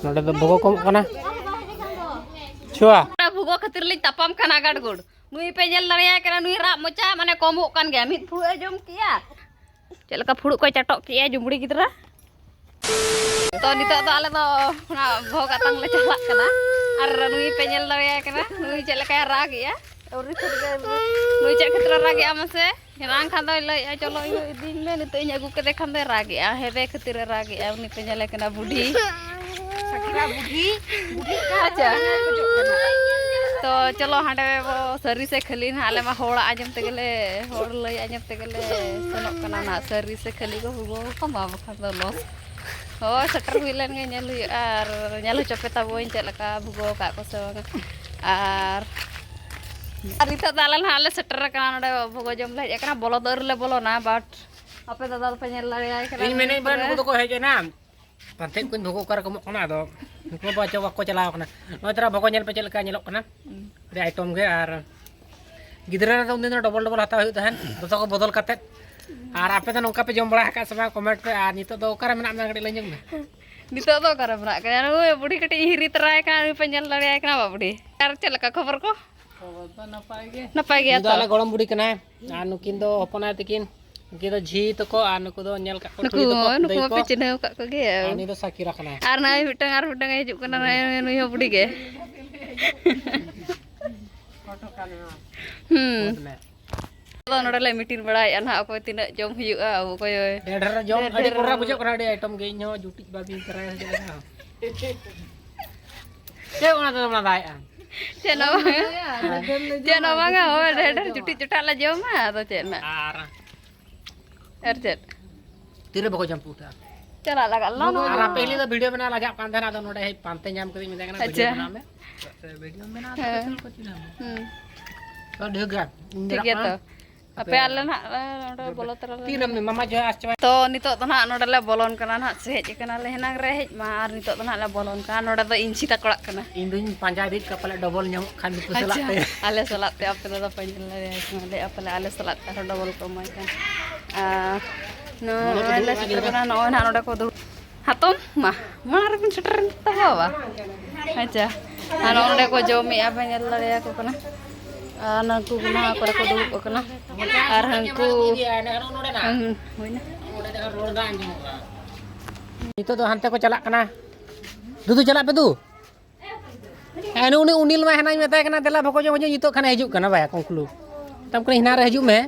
नोडे तो भोगो कम कना छुआ भोगो खातिर लिंग तापाम कना गाडगुड़ नुई पे जेल दरिया कना नुई रा मोचा माने कमो कान गया मिद फुड़े जम किया चलका फुड़ को चटक किया जुमड़ी गिदरा तो नितो तो आले तो भोग आतंग ले चला कना और नुई पे जेल दरिया कना नुई चलका रा गया और नुई चक खतरा रा गया मसे हेरांग खान दो लय चलो दिन में नितो इन अगु के देखन दे रा गया हेबे खतिर रा गया उनी पे जेल कना बुढ़ी सकीरा बुढ़ी अच्छा तो चलो हांडे वो सरी से खाली ना आले मा होड़ आजम ते गेले होड़ लय आजम ते गेले सनक कना ना सरी से खाली को हुगो कमा बखा दो लॉस हो सटर हुइलन गे नेल आर नेल चपे ताबोइन चलका भुगो का को सवग आर रिता दालन हाले सटर कना नडे भुगो जम ले एकना बोलो दर ले बोलो ना बाट अपे दादा पे नेल लड़े आय कना इन मेने बन को तो को हेजे ना पंथे कुन भोगो कर कम कना दो नुको बाचो को चलाव कना नोतरा भोगो नेल पे चलका नेलो कना रे आइटम गे आर गिदरा तो उन दिन डबल डबल हता हुई तहन दोतो को बदल काते आर आपे तो नोका पे जम बड़ा का समय कमेंट पे आर नितो दो ओकर मेना ना गडी लंजम ना नितो दो कर बरा का ओए बुढ़ी कटी हिरी तराय का पे नेल लड़े आय कना बाबड़ी यार चलका खबर को खबर तो नपाय गया तो आले गरम बुढ़ी कना आर नुकिन दो अपना तकिन उनकी तो झी तो को आर नुको दो नेल का नुको पे चिन्ह का को गे आनी तो साकिरा कना आर नाय मिटंग हिजु कना नुई हो बुढ़ी गे फोटो काने तो नोडे ले मीटिंग बड़ाय ना अकोय तिना जम हुयुआ अकोय ढेर जम अडी कोरा बुझो कना अडी आइटम गे नो जुटी बाबी कराय हजला के ओना तो ना दाय चेनो मांगा हो ढेर जुटी जुटा ला जम तो चेना आर चेत तीरे बको जम पुटा चला लगा लो आर पहले तो वीडियो बना लगा पान था तो नोडे पानते जाम कदी मिदा कना वीडियो बना में वीडियो बना तो को चिना तो ढेगा ठीक है तो अपे आले ना नोडे बोलो तरह तीन में मामा जो आछ तो नितो तो ना नोडे ले बोलोन कना ना से हेज कना ले हेनांग रे हेज मा आर नितो तो ना ले बोलोन कना नोडे तो इंची तकड़ा कना इन दिन पांजा दित कपले डबल ᱧᱟᱢ खान को सलाते आले सलाते अपे तो पंजल ले ले अपले आले सलाते डबल को माय का नो आले सटरना नो ना नोडे को दु हातम मा मार बिन सटर तवा अच्छा आनो नोडे को जोमी अपे नेल ले को कना आना को ना को दु कना आर हंकु नितो तो हंते को चला कना दुदु चला पे दु एनु उनी उनिल मा हनाई मेताय कना देला भको जो नितो खाना हिजु कना बाया कंक्लू तम कने हिना रे हिजु में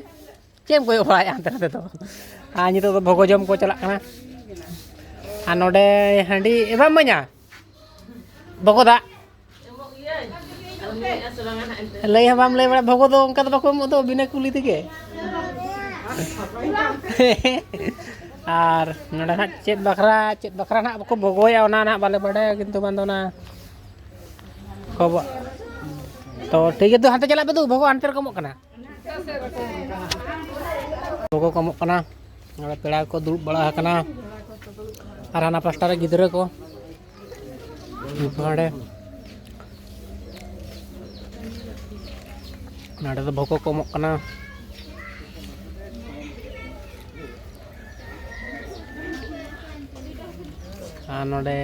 चेम को होय अंते तो आ नितो तो भको जम को चला कना आ नोडे हंडी एबा म냐 भको दा लई हबाम लई बड़ा भगो दो उनका तो बको तो बिना कुली तके आर नोडा ना चेत बकरा ना बको भगोया ओना ना बाले बड़े किंतु बंदोना खब तो ठीक है तो हाते चला पे तू भगो अंतर कमो कना भगो कमो कना नोडा पेड़ा को दुड़ बड़ा कना आर हाना पास्टा रे गिदरे को बड़े नाडे तो भको कमो कना आ नोडे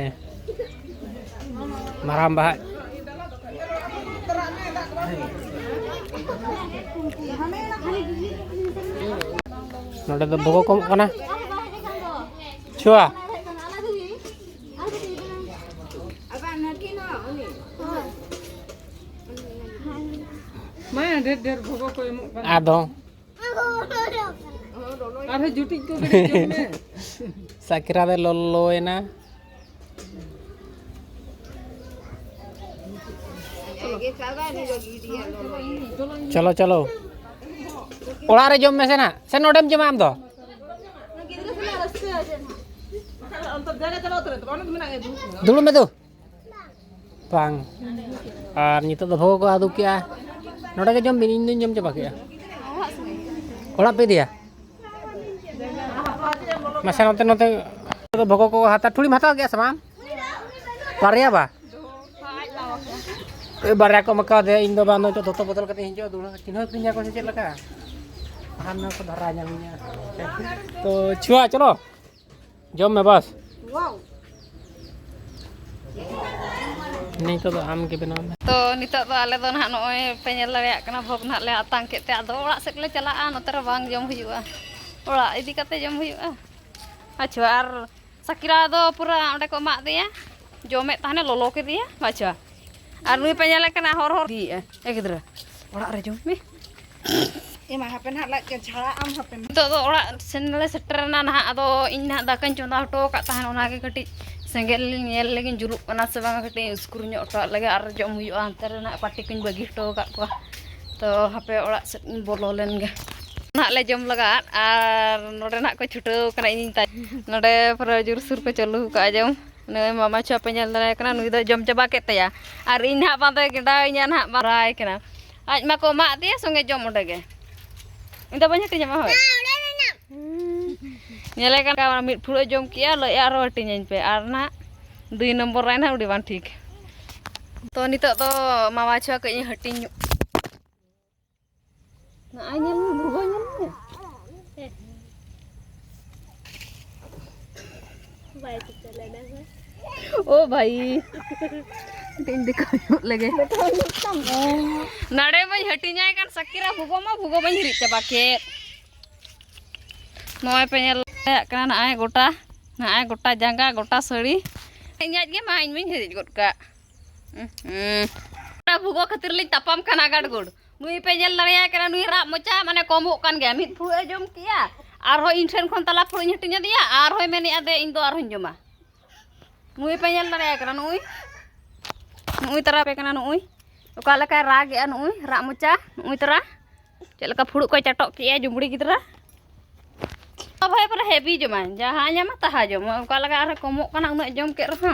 माराम बहा नोडे तो भको कमो कना छुआ मैं ढेर भोगो को आदो अरे जुटी को में साकिरा दे लोलोएना चलो चलो ओड़ा रे जम में से ना से नोडेम जमा आम दो दुलु में दो पांग आर नितो दो भोगो को आदु किया नोडे के जम बिन इन दिन जम चबा किया ओड़ा पे दिया मसा नोते नोते तो भोगो को हाथा ठुड़ी हाता गया समा बारिया बा ए बारिया को मका दे इन दो बानो तो दोतो बदल कते हिंजो दुना चिन्ह पिnya को से चेत लका हाना को धरा जामिया तो छुआ चलो जम में बस नहीं तो आम के बनाओ तो नितो तो आले दो ना नोय पे नेल दाड़ेयाग कना भोग ना ले आतांग केते आदो ओड़ा सेक ले चलाआ नोते रे बांग जम हुयुआ ओड़ा इदी कते जम हुयुआ अच्छा आर साकिरा दो पूरा ओंडे को मा दिया जमे ताने लोलो के दिया अच्छा आर नुई पे नेल कना हर हर दी ए गिद्रा ओड़ा रे जम मे एमा हापेन हाथ ला के छाड़ा आम हापेन तो ओड़ा सेनले सेटर ना ना आदो इन ना दाकान चोंदा हटो का ताहन ओना के कटी सेंगेल नेल लेकिन जुरुक कना से बांग कटी स्क्रू ᱧᱚᱜ ᱴᱚ लगे आर जम हुयुआ अंते रे ना पाटी किन बगी हटो का को तो हापे ओड़ा से बोलो लेन गे ना ले जम लगा आर नोडे ना को छुटो कना इन ता नोडे पूरा जुर सुर को चालू का जम ने मामा छापे नेल दारे कना नुई दो जम चाबा के तया आर इन हा बांदे गेडा इना ना बाराय कना आज मा को मा दिया संगे जम ओडे गे इन तो बन्या तिजमा होय नेले का मिट फुड़ो जम किया लय आरो हटिन पे आर ना 2 नंबर राय ना उडी बान ठीक तो नितो तो मामा छुआ कई हटिन ना आई नेल भुगो नेल भाई तो चले ना ओ भाई टिन दिखायो लगे नाड़े बई हटिन जाय कान सकीरा भुगो बई हिरि चबा के नोय पे नेल कना ना गोटा जांगा गोटा सड़ी इኛज गे मा इन मिन हिरि गोट का भुगो खातिर ली तापाम कना गाडगुड नुई पे नेल दाड़ेया कना नुई रा मोचा माने कमो कान गे मिट फुड़े जम किया आर हो इन ठेन खन तला फुड़ी हटिन दिया आर हो मेनि आदे इन दो आर हो जमा नुई पे नेल दाड़ेया कना नुई तरा पे कना नुई ओका लका राग ए नुई रा मोचा नुई तरा चलका फुड़ु को चटक किया जुमड़ी गिदरा अब भाई पर हेवी जमा जहाँ जमा तहा जम ओका लगा आर कमो काना उना जम के रहा